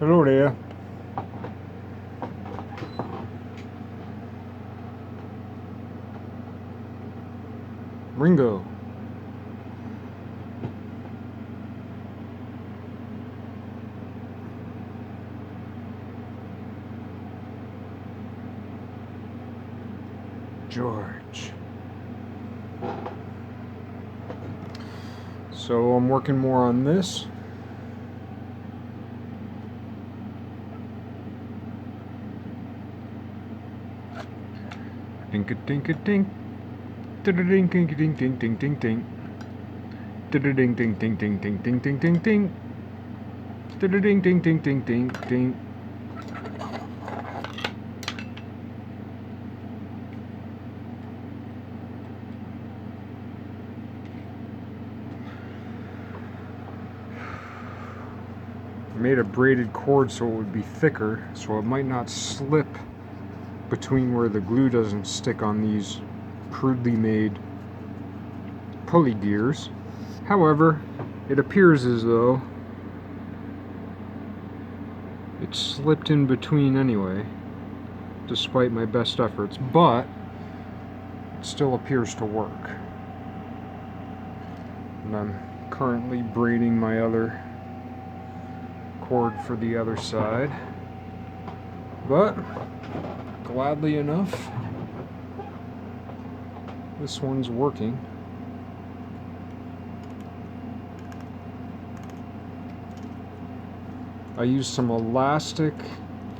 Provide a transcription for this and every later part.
Hello there. Ringo. George. So I'm working more on this. Dink a dink a dink. Ding ding ding ding ding ding ding. Ding ding ding ding ding ding ding ding ding ding. Ding ding ding ding ding ding ding. I made a braided cord so it would be thicker, so it might not slip between where the glue doesn't stick on these crudely made pulley gears. However, it appears as though it slipped in between anyway, despite my best efforts, but it still appears to work. And I'm currently braiding my other cord for the other side, but gladly enough, this one's working. I used some elastic.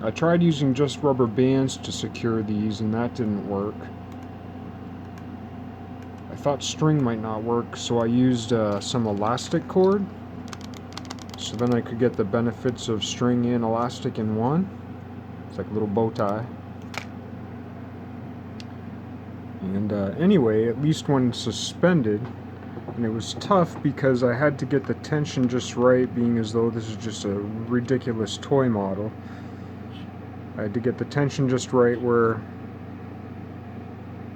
I tried using just rubber bands to secure these, and that didn't work. I thought string might not work, so I used some elastic cord, so then I could get the benefits of string and elastic in one. It's like a little bow tie. And anyway, at least when suspended, and it was tough because I had to get the tension just right, being as though this is just a ridiculous toy model. I had to get the tension just right where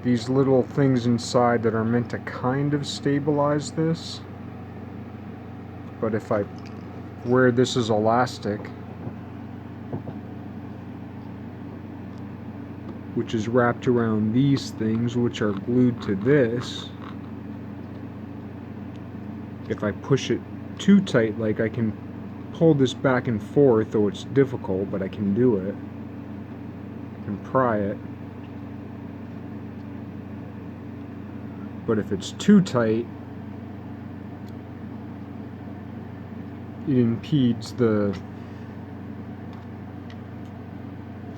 these little things inside that are meant to kind of stabilize this. But if I, where this is elastic, which is wrapped around these things, which are glued to this, if I push it too tight, like I can pull this back and forth, though it's difficult, but I can do it, and pry it. But if it's too tight, it impedes the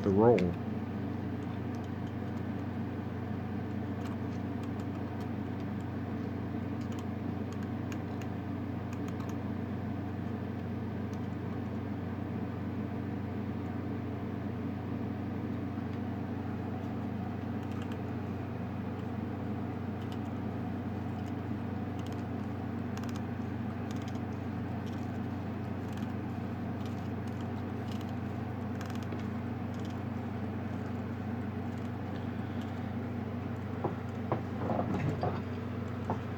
roll.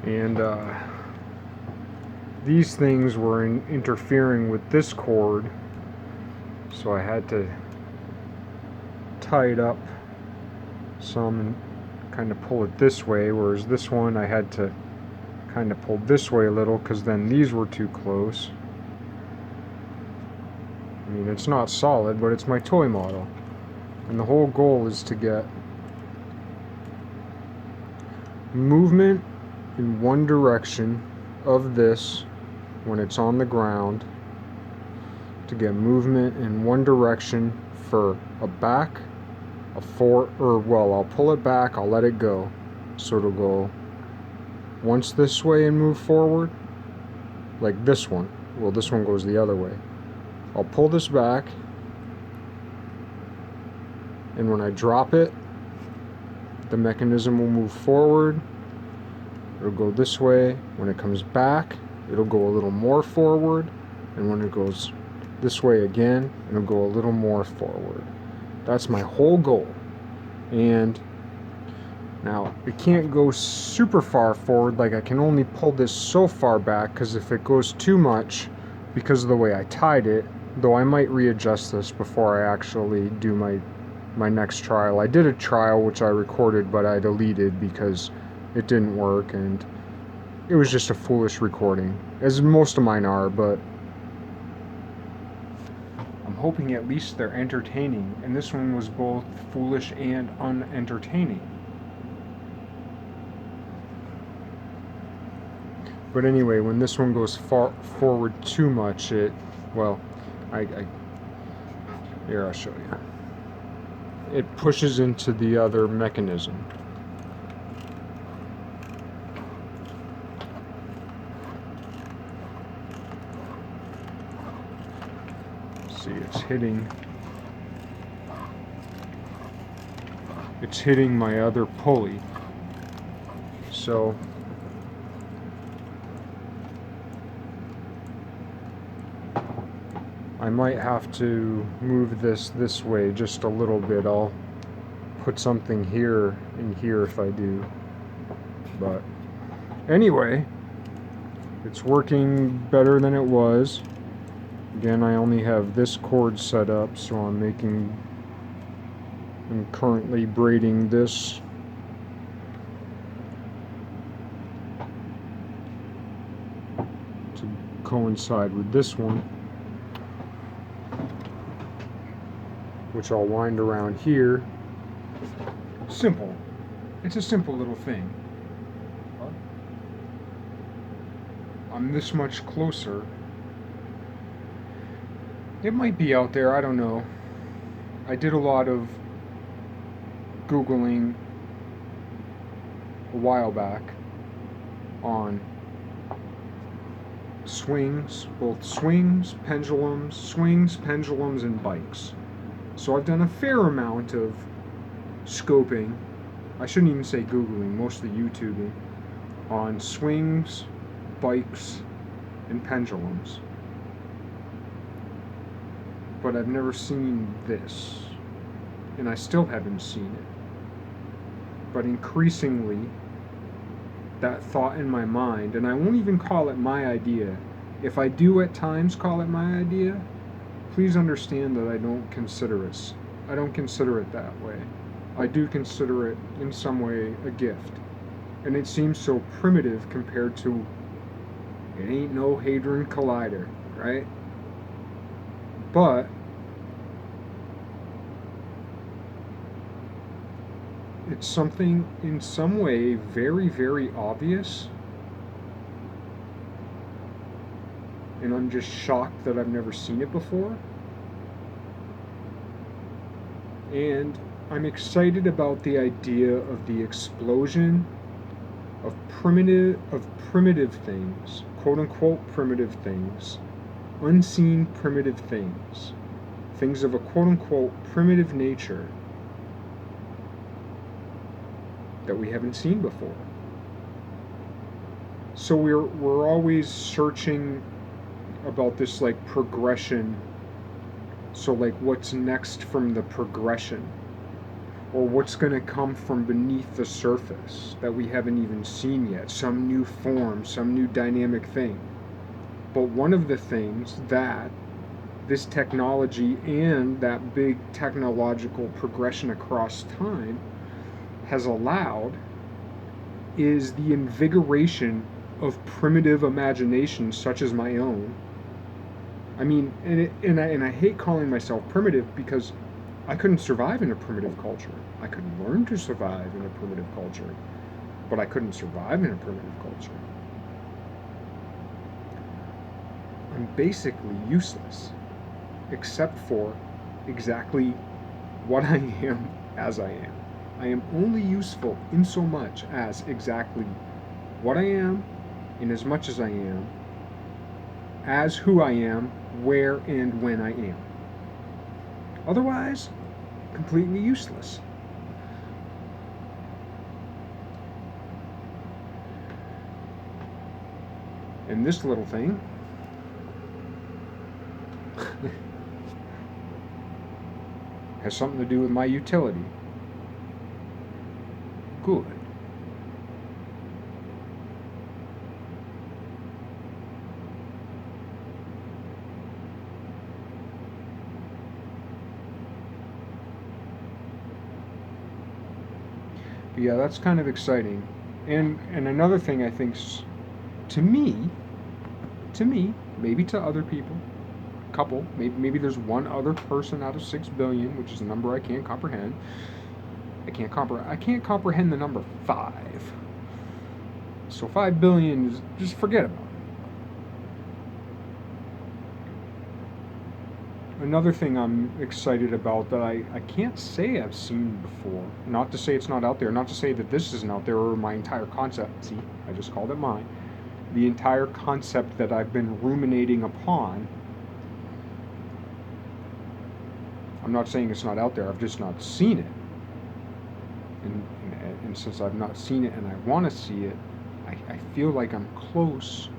And these things were interfering with this cord, so I had to tie it up some and kind of pull it this way, whereas this one I had to kind of pull this way a little because then these were too close. I mean, it's not solid, but it's my toy model, and the whole goal is to get movement in one direction of this when it's on the ground, to get movement in one direction for a back, a forward, or well, I'll pull it back, I'll let it go, so it'll go once this way and move forward, like this one. Well, this one goes the other way. I'll pull this back, and when I drop it, the mechanism will move forward. It'll go this way. When it comes back, it'll go a little more forward, and when it goes this way again, it'll go a little more forward. That's my whole goal. And now it can't go super far forward, like I can only pull this so far back, because if it goes too much, because of the way I tied it, Though I might readjust this before I actually do my next trial. I did a trial which I recorded, but I deleted because it didn't work, and it was just a foolish recording, as most of mine are, but I'm hoping at least they're entertaining, and this one was both foolish and unentertaining. But anyway, when this one goes far forward too much, well, here, I'll show you. It pushes into the other mechanism. See, it's hitting my other pulley. So I might have to move this way just a little bit. I'll put something here and here if I do. But anyway, it's working better than it was. Again, I only have this cord set up, so I'm currently braiding this to coincide with this one, which I'll wind around here. Simple. It's a simple little thing. I'm this much closer. It might be out there, I don't know. I did a lot of Googling a while back on swings, both swings, pendulums, and bikes. So I've done a fair amount of scoping, I shouldn't even say Googling, mostly YouTubing, on swings, bikes, and pendulums. But I've never seen this, and I still haven't seen it. But increasingly, that thought in my mind, and I won't even call it my idea. If I do at times call it my idea, please understand that I don't consider it that way. I do consider it in some way a gift. And it seems so primitive compared to, it ain't no Hadron Collider, right? But it's something in some way very, very obvious, and I'm just shocked that I've never seen it before. And I'm excited about the idea of the explosion of primitive things, quote unquote primitive things, unseen primitive things, things of a quote unquote primitive nature that we haven't seen before. So we're always searching about this like progression. So like what's next from the progression, or what's going to come from beneath the surface that we haven't even seen yet, some new form, some new dynamic thing. But one of the things that this technology and that big technological progression across time has allowed is the invigoration of primitive imagination such as my own. I mean, and I hate calling myself primitive because I couldn't survive in a primitive culture. I could learn to survive in a primitive culture, but I couldn't survive in a primitive culture. I'm basically useless, except for exactly what I am as I am. I am only useful in so much as exactly what I am, in as much as I am, as who I am, where and when I am. Otherwise, completely useless. And this little thing has something to do with my utility. Good. Yeah, that's kind of exciting. And another thing I think, to me, to me, maybe to other people, couple, maybe there's one other person out of 6 billion, which is a number I can't comprehend. I can't comprehend the number 5. So 5 billion is, just forget about it. Another thing I'm excited about that I can't say I've seen before. Not to say it's not out there. Not to say that this isn't out there or my entire concept. See, I just called it mine. The entire concept that I've been ruminating upon. I'm not saying it's not out there. I've just not seen it. And since I've not seen it and I want to see it, I feel like I'm close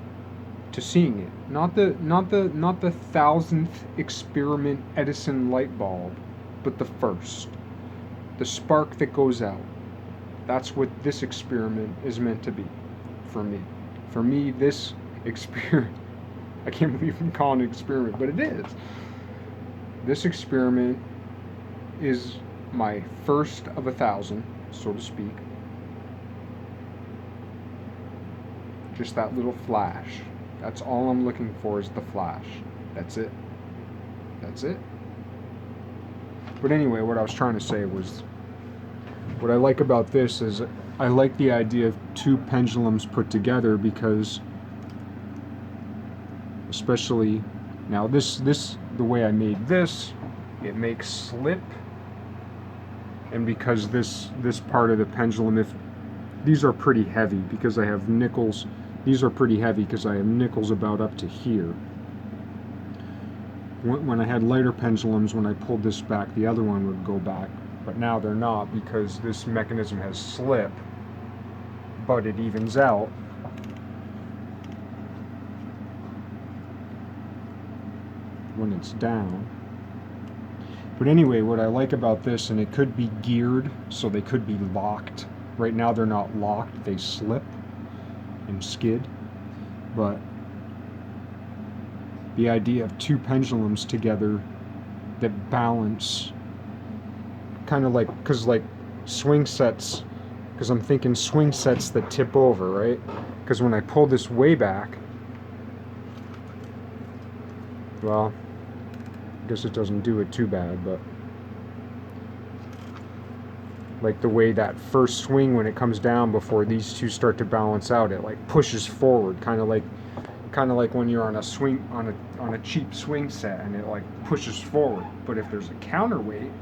to seeing it. Not the 1,000th experiment Edison light bulb, but the first. The spark that goes out. That's what this experiment is meant to be for me. For me, this experiment, I can't believe I'm calling it an experiment, but it is. This experiment is my first of 1,000, so to speak. Just that little flash. That's all I'm looking for is the flash. That's it. That's it. But anyway, what I was trying to say was, what I like about this is I like the idea of 2 pendulums put together, because especially now this the way I made this, it makes slip. And because this part of the pendulum, if these are pretty heavy because I have nickels. These are pretty heavy because I have nickels about up to here. When I had lighter pendulums, when I pulled this back, the other one would go back. But now they're not, because this mechanism has slip, but it evens out. When it's down. But anyway, what I like about this, and it could be geared, so they could be locked. Right now they're not locked, they slip and skid. But the idea of 2 pendulums together that balance, kind of like, because like swing sets, because I'm thinking swing sets that tip over, right? Because when I pull this way back, well, I guess it doesn't do it too bad, but like the way that first swing, when it comes down before these two start to balance out, it like pushes forward, kind of like when you're on a swing, on a cheap swing set, and it like pushes forward. But if there's a counterweight,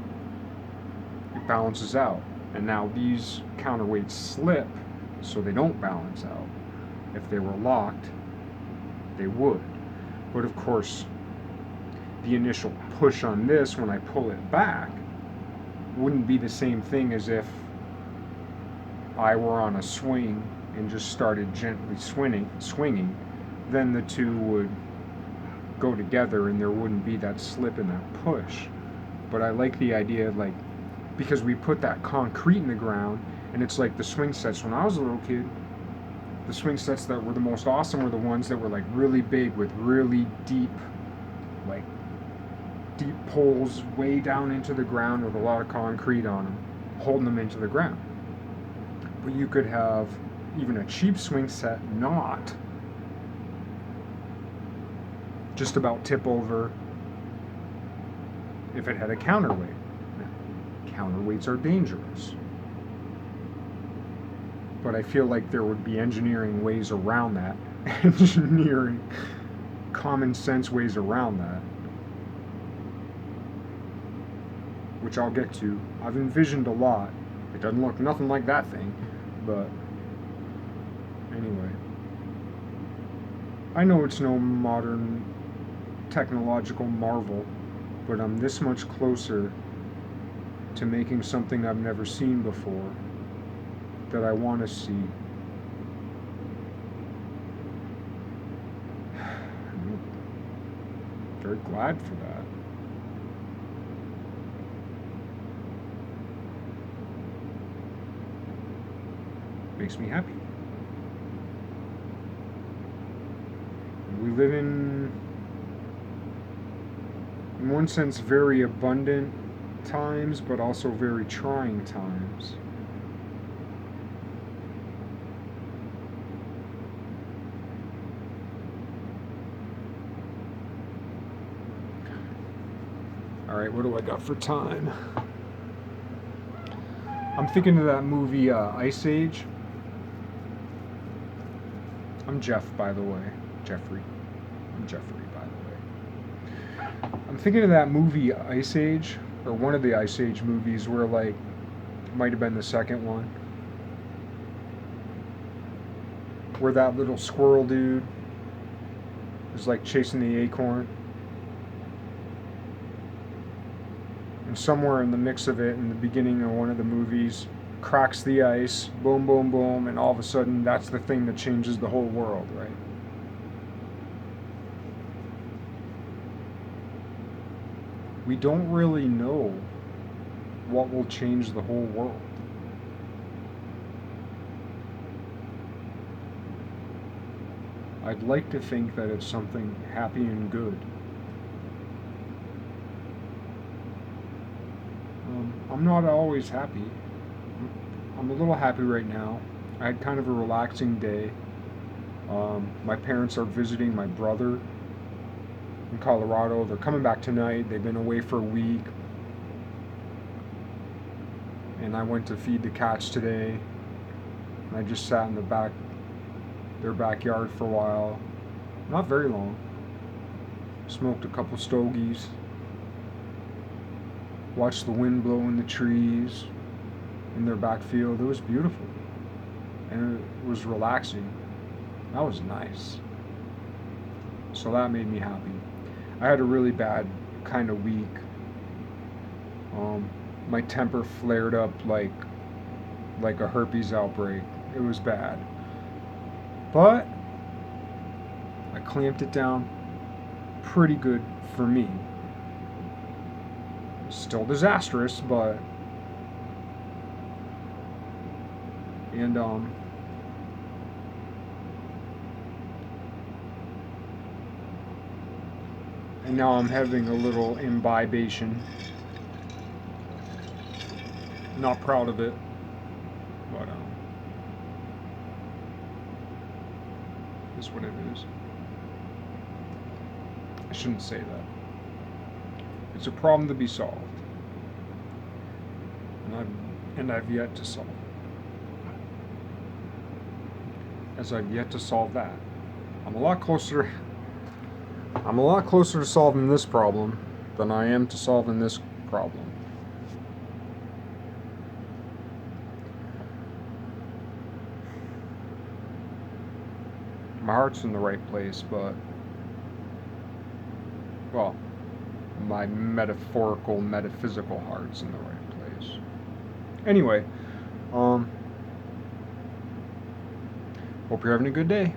it balances out. And now these counterweights slip, so they don't balance out. If they were locked, they would. But of course, the initial push on this, when I pull it back, wouldn't be the same thing as if I were on a swing and just started gently swinging. Then the two would go together and there wouldn't be that slip and that push. But I like the idea of, like, because we put that concrete in the ground, and it's like the swing sets when I was a little kid, the swing sets that were the most awesome were the ones that were like really big with really deep, like deep poles way down into the ground with a lot of concrete on them, holding them into the ground. But you could have even a cheap swing set not just about tip over if it had a counterweight. Now, counterweights are dangerous. But I feel like there would be engineering ways around that. Engineering, common sense ways around that. Which I'll get to. I've envisioned a lot. It doesn't look nothing like that thing, but anyway. I know it's no modern technological marvel, but I'm this much closer to making something I've never seen before that I want to see. I'm very glad for that. Makes me happy. We live in one sense, very abundant times, but also very trying times. Alright, what do I got for time? I'm thinking of that movie Ice Age. I'm Jeff, by the way. Jeffrey. I'm Jeffrey, by the way. I'm thinking of that movie Ice Age, or one of the Ice Age movies where, like, might have been the second one, where that little squirrel dude is like chasing the acorn. And somewhere in the mix of it, in the beginning of one of the movies, cracks the ice, boom, boom, boom, and all of a sudden that's the thing that changes the whole world, right? We don't really know what will change the whole world. I'd like to think that it's something happy and good. I'm not always happy. I'm a little happy right now. I had kind of a relaxing day. My parents are visiting my brother in Colorado. They're coming back tonight. They've been away for a week. And I went to feed the cats today. And I just sat in their backyard for a while. Not very long. Smoked a couple stogies. Watched the wind blow in the trees in their backfield. It was beautiful. And it was relaxing. That was nice. So that made me happy. I had a really bad kind of week. My temper flared up like a herpes outbreak. It was bad. But I clamped it down pretty good for me. Still disastrous, but and now I'm having a little imbibation. Not proud of it, but is what it is. I shouldn't say that. It's a problem to be solved, and I've yet to solve it. As I've yet to solve that, I'm a lot closer to solving this problem than I am to solving this problem. My heart's in the right place, but, well, my metaphysical heart's in the right place. Anyway, hope you're having a good day.